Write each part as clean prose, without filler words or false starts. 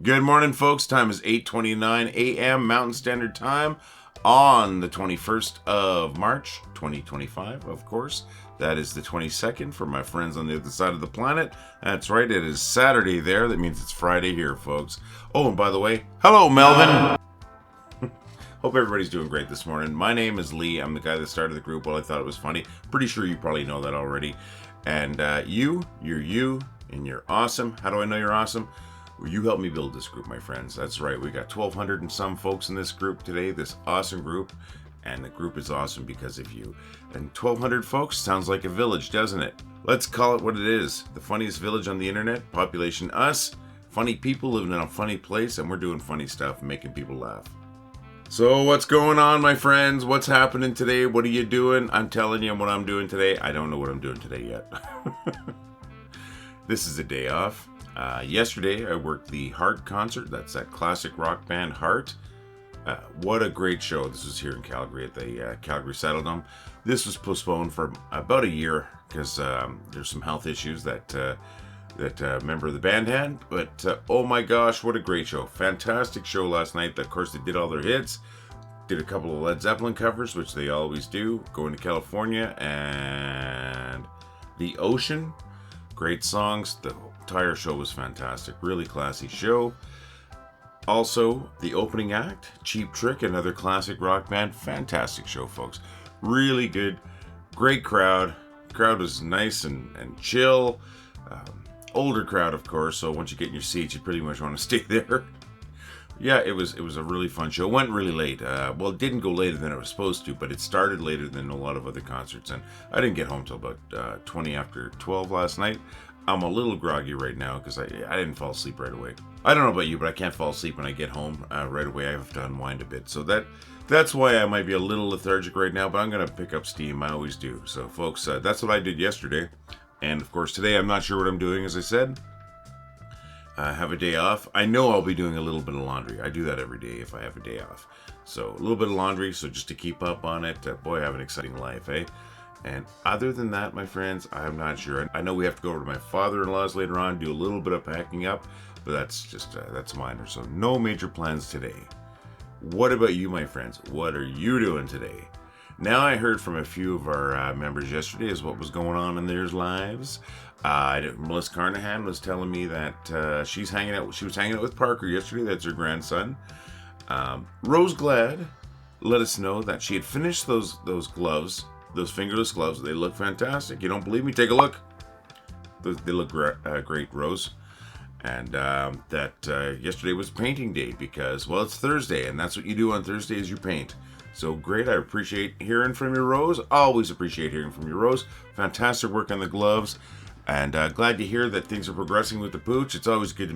Good morning, folks. Time is 8:29 a.m. Mountain Standard Time on the 21st of March, 2025, of course. That is the 22nd for my friends on the other side of the planet. That's right, it is Saturday there. That means it's Friday here, folks. Oh, and by the way, hello, Melbourne! Hope everybody's doing great this morning. My name is Lee. I'm the guy that started the group. Well, I thought it was funny. Pretty sure you probably know that already. And you're you, and you're awesome. How do I know you're awesome? Well, you helped me build this group, my friends. That's right. We got 1,200 and some folks in this group today, this awesome group. And the group is awesome because of you. And 1,200 folks sounds like a village, doesn't it? Let's call it what it is. The funniest village on the internet, population us, funny people living in a funny place, and we're doing funny stuff and making people laugh. So what's going on, my friends? What's happening today? What are you doing? I'm telling you what I'm doing today. I don't know what I'm doing today yet. This is a day off. Yesterday, I worked the Heart concert. That's that classic rock band Heart. What a great show. This was here in Calgary at the Calgary Saddledome. This was postponed for about a year because there's some health issues that member of the band had. But oh my gosh, what a great show. Fantastic show last night. Of course, they did all their hits. Did a couple of Led Zeppelin covers, which they always do. Going to California and The Ocean. Great songs. The entire show was fantastic. Really classy show. Also, the opening act, Cheap Trick, another classic rock band. Fantastic show, folks. Really good. Great crowd. Crowd was nice and chill. Older crowd, of course, so once you get in your seats, you pretty much want to stay there. Yeah, it was a really fun show. It went really late. Well, it didn't go later than it was supposed to, but it started later than a lot of other concerts, and I didn't get home till about 20 after 12 last night. I'm a little groggy right now because I didn't fall asleep right away. I don't know about you, but I can't fall asleep when I get home right away. I have to unwind a bit, so that's why I might be a little lethargic right now, but I'm going to pick up steam. I always do. So, folks, that's what I did yesterday. And, of course, today I'm not sure what I'm doing, as I said. I have a day off. I know I'll be doing a little bit of laundry. I do that every day if I have a day off. So, a little bit of laundry, so just to keep up on it. Boy, I have an exciting life, eh? And other than that, my friends, I'm not sure. I know we have to go over to my father-in-law's later on, do a little bit of packing up, but that's just, that's minor. So, no major plans today. What about you, my friends? What are you doing today? Now, I heard from a few of our members yesterday as what was going on in their lives. Melissa Carnahan was telling me that she was hanging out with Parker yesterday. That's her grandson. Rose Glad let us know that she had finished those gloves, those fingerless gloves. They look fantastic. You don't believe me? Take a look. They look great, Rose. And that yesterday was painting day because, well, it's Thursday, and that's what you do on Thursday is you paint. So great. I appreciate hearing from you, Rose. Always appreciate hearing from you, Rose. Fantastic work on the gloves. And glad to hear that things are progressing with the pooch. It's always good to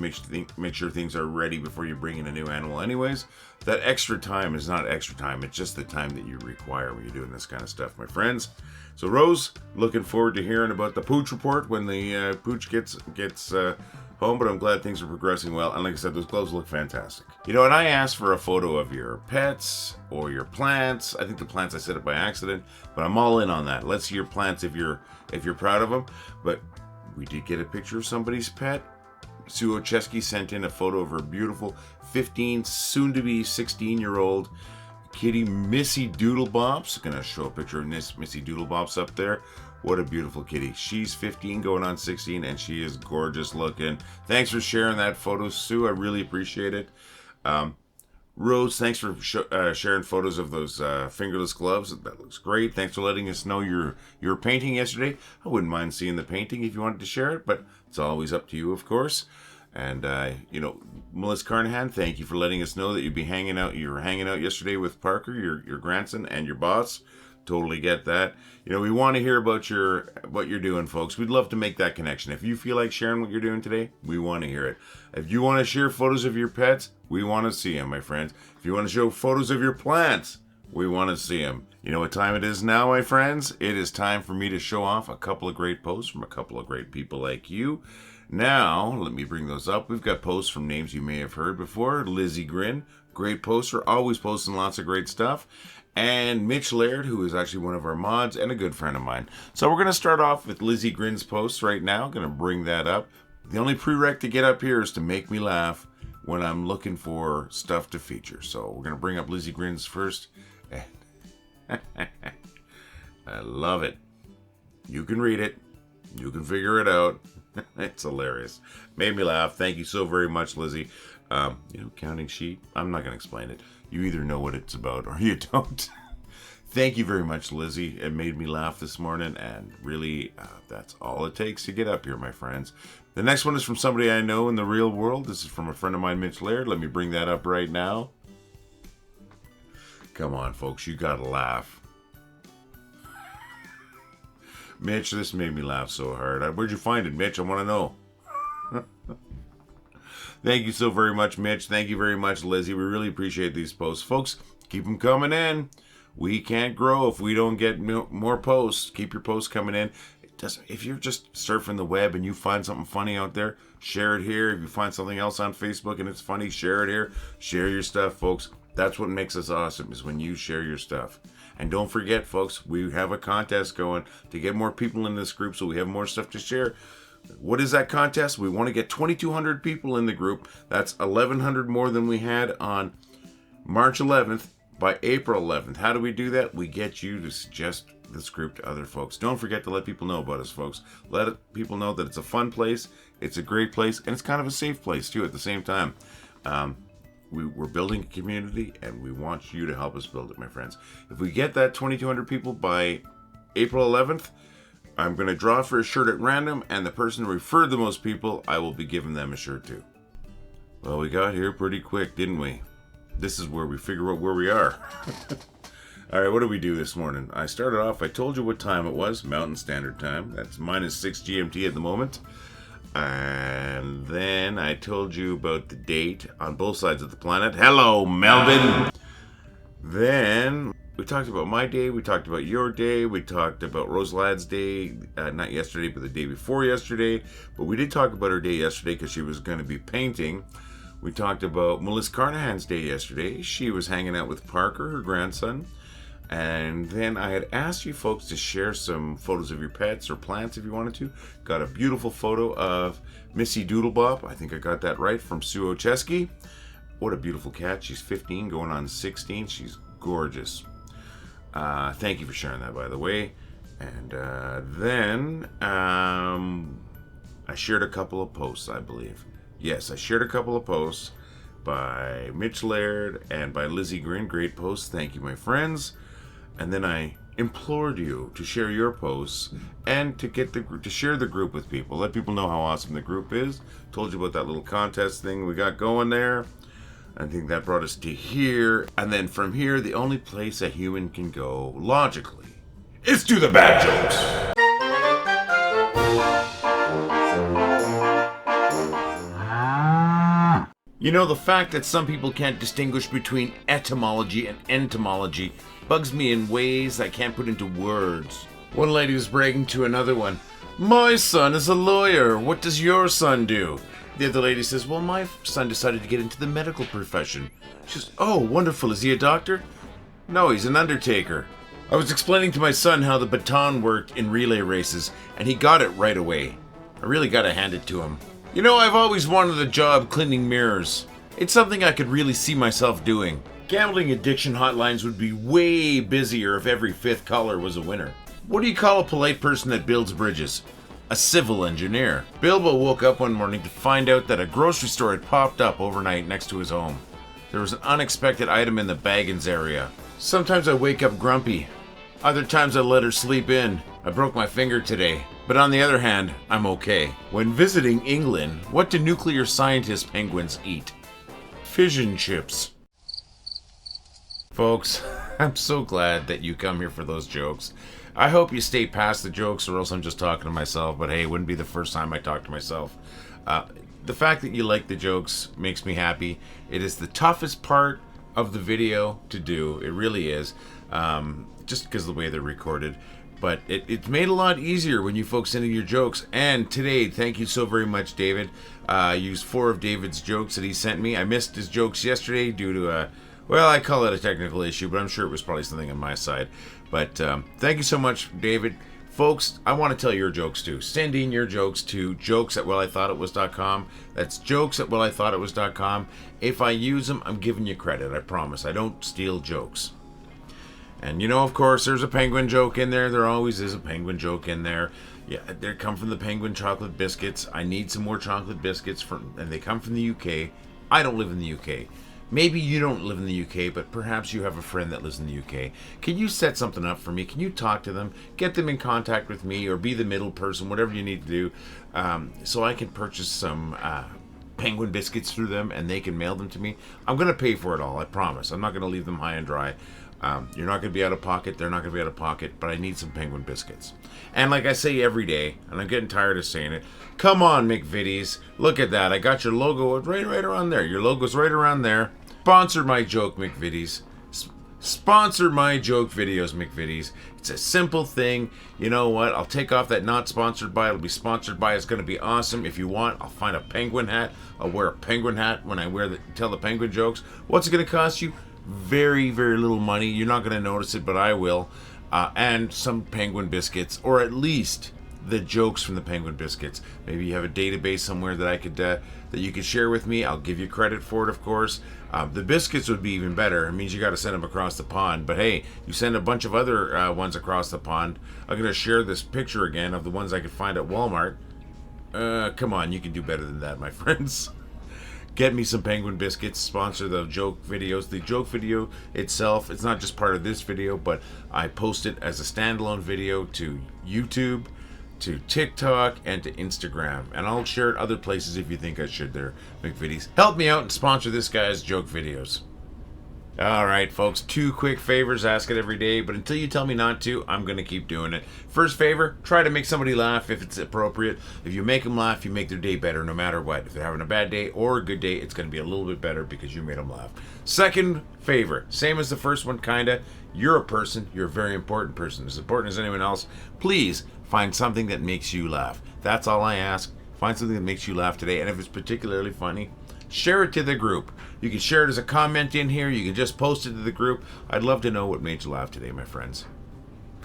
make sure things are ready before you bring in a new animal anyways. That extra time is not extra time. It's just the time that you require when you're doing this kind of stuff, my friends. So, Rose, looking forward to hearing about the pooch report when the pooch gets home, but I'm glad things are progressing well. And like I said, those gloves look fantastic. You know, and I asked for a photo of your pets or your plants. I think the plants I set up by accident, but I'm all in on that. Let's see your plants if you're proud of them. But we did get a picture of somebody's pet. Sue Olszewski sent in a photo of her beautiful 15, soon-to-be 16-year-old kitty, Missy Doodle Bop's. Going to show a picture of Missy Doodle Bop's up there. What a beautiful kitty. She's 15 going on 16 and she is gorgeous looking. Thanks for sharing that photo, Sue. I really appreciate it. Rose, thanks for sharing photos of those fingerless gloves. That looks great. Thanks for letting us know your painting yesterday. I wouldn't mind seeing the painting if you wanted to share it, but it's always up to you, of course. And, Melissa Carnahan, thank you for letting us know that you'd be hanging out. You were hanging out yesterday with Parker, your grandson, and your boss. Totally get that. You know, we want to hear about what you're doing, folks. We'd love to make that connection. If you feel like sharing what you're doing today, we want to hear it. If you want to share photos of your pets, we want to see them, my friends. If you want to show photos of your plants, we want to see them. You know what time it is now, my friends? It is time for me to show off a couple of great posts from a couple of great people like you. Now, let me bring those up. We've got posts from names you may have heard before. Lizzy Grin, great poster, always posting lots of great stuff. And Mitch Laird, who is actually one of our mods and a good friend of mine. So we're going to start off with Lizzy Grin's post right now. Going to bring that up. The only prereq to get up here is to make me laugh. when I'm looking for stuff to feature. So we're going to bring up Lizzy Grin's first. I love it. You can read it. You can figure it out. It's hilarious. Made me laugh. Thank you so very much, Lizzy. Counting sheep. I'm not going to explain it. You either know what it's about or you don't. Thank you very much, Lizzy. It made me laugh this morning, and really, that's all it takes to get up here, my friends. The next one is from somebody I know in the real world. This is from a friend of mine, Mitch Laird. Let me bring that up right now. Come on, folks. You got to laugh. Mitch, this made me laugh so hard. Where'd you find it, Mitch? I want to know. Thank you so very much, Mitch. Thank you very much, Lizzy. We really appreciate these posts. Folks, keep them coming in. We can't grow if we don't get more posts. Keep your posts coming in. If you're just surfing the web and you find something funny out there, share it here. If you find something else on Facebook and it's funny, share it here. Share your stuff, folks. That's what makes us awesome, is when you share your stuff. And don't forget, folks, we have a contest going to get more people in this group so we have more stuff to share. What is that contest? We want to get 2,200 people in the group. That's 1,100 more than we had on March 11th. By April 11th. How do we do that? We get you to suggest this group to other folks. Don't forget to let people know about us, folks. People know that it's a fun place, it's a great place, and it's kind of a safe place, too, at the same time. We're building a community, and we want you to help us build it, my friends. If we get that 2,200 people by April 11th, I'm going to draw for a shirt at random, and the person who referred the most people, I will be giving them a shirt, too. Well, we got here pretty quick, didn't we? This is where we figure out where we are. All right, what did we do this morning? I started off, I told you what time it was, Mountain Standard Time. That's -6 GMT at the moment. And then I told you about the date on both sides of the planet. Hello, Melbourne! Then we talked about my day, we talked about your day, we talked about Rosalad's day, not yesterday, but the day before yesterday. But we did talk about her day yesterday because she was going to be painting. We talked about Melissa Carnahan's day yesterday. She was hanging out with Parker, her grandson. And then I had asked you folks to share some photos of your pets or plants if you wanted to. Got a beautiful photo of Missy Doodle Bop. I think I got that right, from Sue Olszewski. What a beautiful cat. She's 15 going on 16. She's gorgeous. Thank you for sharing that, by the way. And then I shared a couple of posts, I believe. Yes, I shared a couple of posts by Mitch Laird and by Lizzy Grin. Great posts. Thank you, my friends. And then I implored you to share your posts and to get to share the group with people. Let people know how awesome the group is. Told you about that little contest thing we got going there. I think that brought us to here. And then from here, the only place a human can go, logically, is to the bad jokes. You know, the fact that some people can't distinguish between etymology and entomology bugs me in ways I can't put into words. One lady was bragging to another one, "My son is a lawyer. What does your son do?" The other lady says, "Well, my son decided to get into the medical profession." She says, "Oh, wonderful. Is he a doctor?" "No, he's an undertaker." I was explaining to my son how the baton worked in relay races, and he got it right away. I really gotta hand it to him. You know, I've always wanted a job cleaning mirrors. It's something I could really see myself doing. Gambling addiction hotlines would be way busier if every fifth caller was a winner. What do you call a polite person that builds bridges? A civil engineer. Bilbo woke up one morning to find out that a grocery store had popped up overnight next to his home. There was an unexpected item in the Baggins area. Sometimes I wake up grumpy. Other times I let her sleep in. I broke my finger today. But on the other hand, I'm okay. When visiting England, what do nuclear scientist penguins eat? Fission chips. Folks, I'm so glad that you come here for those jokes. I hope you stay past the jokes, or else I'm just talking to myself. But hey, it wouldn't be the first time I talk to myself. The fact that you like the jokes makes me happy. It is the toughest part of the video to do. It really is. Just because of the way they're recorded. But it's made a lot easier when you folks send in your jokes. And today, thank you so very much, David. I used 4 of David's jokes that he sent me. I missed his jokes yesterday due to well, I call it a technical issue, but I'm sure it was probably something on my side. But thank you so much, David, Folks, I want to tell your jokes too. Send in your jokes to jokes@wellithoughtitwas.com. That's jokes@wellithoughtitwas.com. If I use them, I'm giving you credit. I promise. I don't steal jokes. And you know, of course, there's a penguin joke in there. There always is a penguin joke in there. Yeah, they come from the Penguin chocolate biscuits. I need some more chocolate biscuits and they come from the UK. I don't live in the UK. Maybe you don't live in the UK, but perhaps you have a friend that lives in the UK. Can you set something up for me? Can you talk to them? Get them in contact with me, or be the middle person, whatever you need to do, so I can purchase some penguin biscuits through them and they can mail them to me. I'm going to pay for it all, I promise. I'm not going to leave them high and dry. You're not going to be out of pocket. They're not going to be out of pocket, but I need some penguin biscuits. And like I say every day, and I'm getting tired of saying it, come on, McVitties. Look at that. I got your logo right around there. Your logo's right around there. Sponsor my joke, McVitties. Sponsor my joke videos, McVitties. It's a simple thing. You know what? I'll take off that not sponsored by. It'll be sponsored by. It's going to be awesome. If you want, I'll find a penguin hat. I'll wear a penguin hat when I tell the penguin jokes. What's it going to cost you? Very, very little money. You're not going to notice it, but I will. And some penguin biscuits, or at least the jokes from the penguin biscuits. Maybe you have a database somewhere that I could that you could share with me. I'll give you credit for it, of course. The biscuits would be even better. It means you got to send them across the pond. But hey, you send a bunch of other ones across the pond. I'm going to share this picture again of the ones I could find at Walmart. Come on, you can do better than that, my friends. Get me some penguin biscuits. Sponsor the joke videos. The joke video itself, it's not just part of this video, but I post it as a standalone video to YouTube, to TikTok, and to Instagram. And I'll share it other places if you think I should there, McVitties. Help me out and sponsor this guy's joke videos. Alright, folks, 2 quick favors. Ask it every day, but until you tell me not to, I'm going to keep doing it. First favor, try to make somebody laugh if it's appropriate. If you make them laugh, you make their day better no matter what. If they're having a bad day or a good day, it's going to be a little bit better because you made them laugh. Second favor, same as the first one, kinda. You're a person. You're a very important person. As important as anyone else. Please find something that makes you laugh. That's all I ask. Find something that makes you laugh today, and if it's particularly funny, share it to the group. You can share it as a comment in here. You can just post it to the group. I'd love to know what made you laugh today, my friends.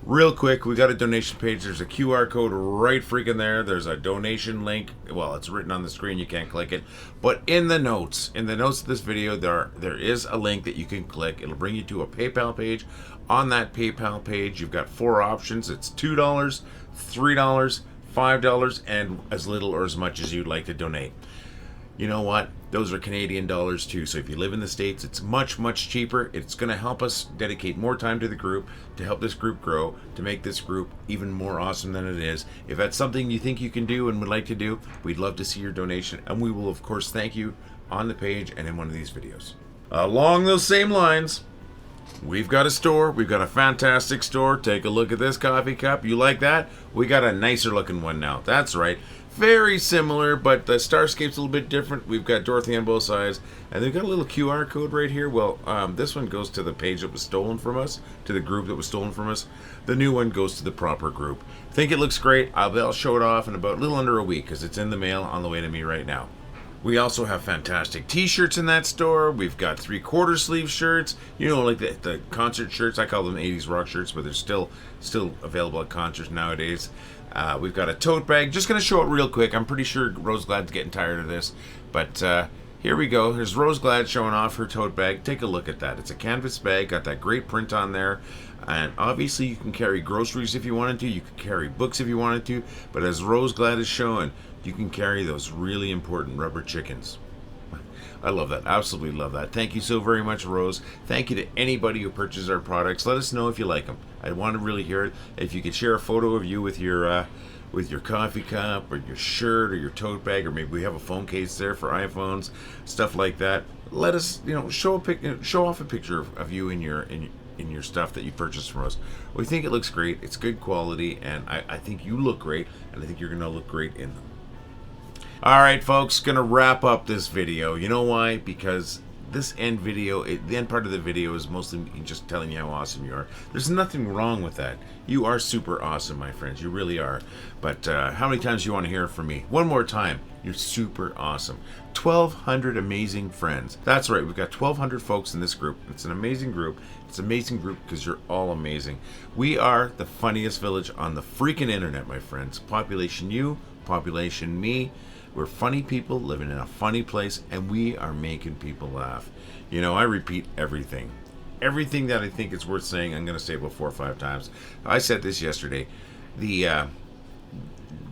Real quick, we got a donation page. There's a QR code right freaking there. There's a donation link. Well, it's written on the screen. You can't click it. But in the notes of this video, there is a link that you can click. It'll bring you to a PayPal page. On that PayPal page, you've got 4 options. It's $2, $3, $5, and as little or as much as you'd like to donate. You know what? Those are Canadian dollars too. So if you live in the States, it's much, much cheaper. It's going to help us dedicate more time to the group, to help this group grow, to make this group even more awesome than it is. If that's something you think you can do and would like to do, we'd love to see your donation. And we will, of course, thank you on the page and in one of these videos. Along those same lines, we've got a store. We've got a fantastic store. Take a look at this coffee cup. You like that? We got a nicer looking one now. That's right. Very similar, but the Starscape's a little bit different. We've got Dorothy on both sides, and they've got a little QR code right here. Well, this one goes to the page that was stolen from us, to the group that was stolen from us. The new one goes to the proper group. Think it looks great. I'll show it off in about a little under a week because it's in the mail on the way to me right now. We also have fantastic t-shirts in that store. We've got 3/4 sleeve shirts. You know, like the concert shirts. I call them 80s rock shirts, but they're still available at concerts nowadays. We've got a tote bag. Just going to show it real quick. I'm pretty sure Rose Glad's getting tired of this. But here we go. Here's Rose Glad showing off her tote bag. Take a look at that. It's a canvas bag. Got that great print on there. And obviously you can carry groceries if you wanted to. You could carry books if you wanted to. But as Rose Glad is showing, you can carry those really important rubber chickens. I love that. Absolutely love that. Thank you so very much, Rose. Thank you to anybody who purchases our products. Let us know if you like them. I want to really hear it. If you could share a photo of you with your coffee cup or your shirt or your tote bag, or maybe we have a phone case there for iPhones, stuff like that. Let us, show off a picture of you in your stuff that you purchased from us. We think it looks great. It's good quality, and I think you look great, and I think you're going to look great in them. Alright folks, gonna wrap up this video. You know why? Because this end video, the end part of the video is mostly me just telling you how awesome you are. There's nothing wrong with that. You are super awesome, my friends. You really are. But how many times do you want to hear it from me? One more time. You're super awesome. 1,200 amazing friends. That's right. We've got 1,200 folks in this group. It's an amazing group. It's an amazing group because you're all amazing. We are the funniest village on the freaking internet, my friends. Population you, population me. We're funny people living in a funny place, and we are making people laugh. You know, I repeat everything. Everything that I think is worth saying, I'm going to say about 4 or 5 times. I said this yesterday.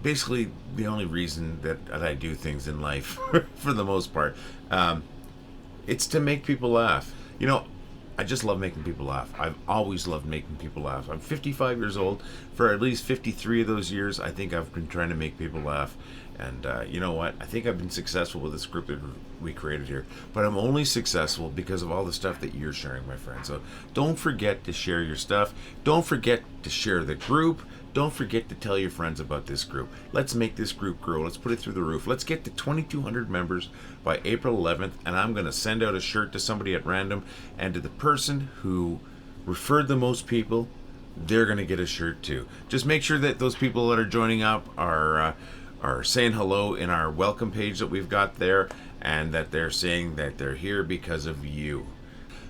Basically, the only reason that I do things in life, for the most part, it's to make people laugh. You know, I just love making people laugh. I've always loved making people laugh. I'm 55 years old. For at least 53 of those years, I think I've been trying to make people laugh. And you know what? I think I've been successful with this group that we created here. But I'm only successful because of all the stuff that you're sharing, my friend. So don't forget to share your stuff. Don't forget to share the group. Don't forget to tell your friends about this group. Let's make this group grow. Let's put it through the roof. Let's get to 2,200 members by April 11th. And I'm going to send out a shirt to somebody at random. And to the person who referred the most people, they're going to get a shirt too. Just make sure that those people that are joining up are saying hello in our welcome page that we've got there, and that they're saying that they're here because of you.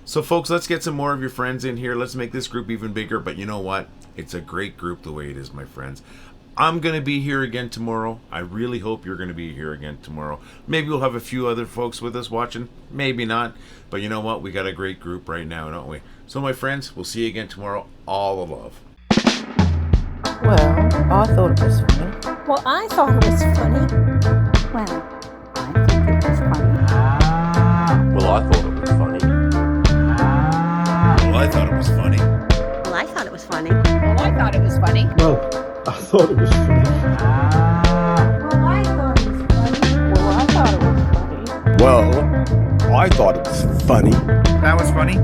So folks, let's get some more of your friends in here. Let's make this group even bigger. But you know what? It's a great group the way it is, my friends. I'm going to be here again tomorrow. I really hope you're going to be here again tomorrow. Maybe we'll have a few other folks with us watching. Maybe not. But you know what? We got a great group right now, don't we? So my friends, we'll see you again tomorrow. All the love. Well, I thought it was funny. Well, I thought it was funny. Well, I think it was funny. Well, I thought it was funny. Well, I thought it was funny. Well, I thought it was funny. Well, I thought it was funny. Well, I thought it was funny. Well, I thought it was funny. Well, I thought it was funny. Well, I thought it was funny. That was funny.